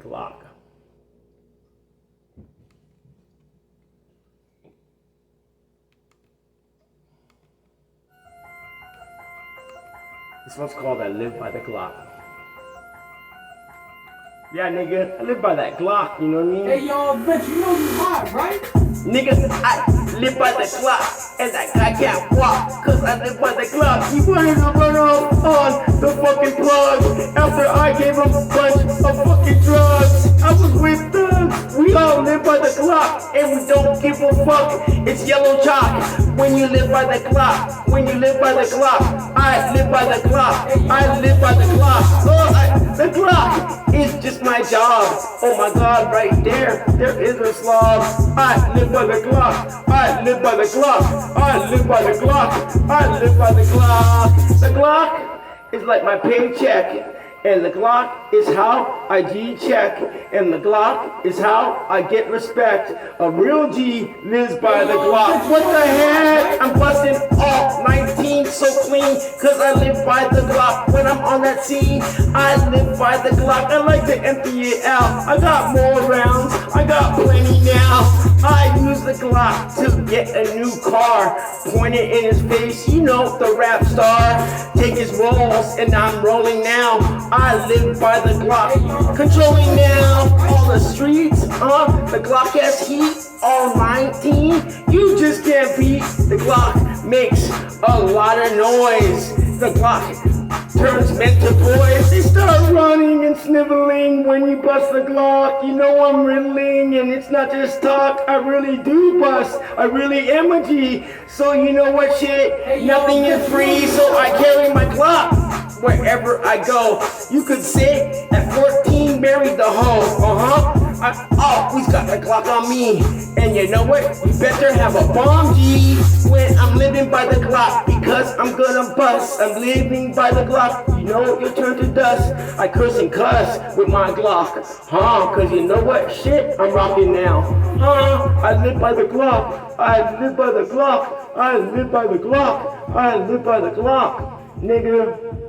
Glock. This one's called I Live by the Glock. Yeah, nigga, I live by that Glock, you know what I mean? Hey, yo, bitch, you know you hot, right? Niggas, I live by the Glock, and that guy can't walk, cause I live by the Glock. He wanted to run off on the fucking plug, after I gave him a bunch of fucking drugs. I was with thugs, we all live by the Glock, and we don't give a fuck. It's yellow chalk, when you live by the Glock, when you live by the Glock. I live by the Glock, I live by the Glock. The Glock is just my job. Oh my God, right there is a slob. I live by the Glock, I live by the Glock, I live by the Glock, I live by the Glock. The Glock is like my paycheck, and the Glock is how I G-check, and the Glock is how I get respect. A real G lives by the Glock. What the heck? I'm busting all 19 so clean, cause I live by the Glock. When I'm on that scene, I live by the Glock. I like to empty it out. I got more rounds, I got plenty now. I use the Glock to get a new car. Point it in his face, you know, the rap star. Take his rolls, and I'm rolling now. I live by the Glock, controlling now all the streets. The Glock has heat, all 19. You just can't beat. The Glock makes a lot of noise. The Glock turns men to boys. They start running and sniveling when you bust the Glock. You know I'm riddling, and it's not just talk. I really do bust. I really am a G. So you know what, shit? Nothing is free. So I carry my Glock wherever I go. You could say at 14 married the hoe. I always got the Glock on me. And you know what? You better have a bomb G when I'm living by the Glock, because I'm gonna bust. I'm living by the Glock. You know you'll turn to dust. I curse and cuss with my Glock. Cause you know what? Shit, I'm rocking now. I live by the Glock. I live by the Glock. I live by the Glock. I live by the Glock. Nigga.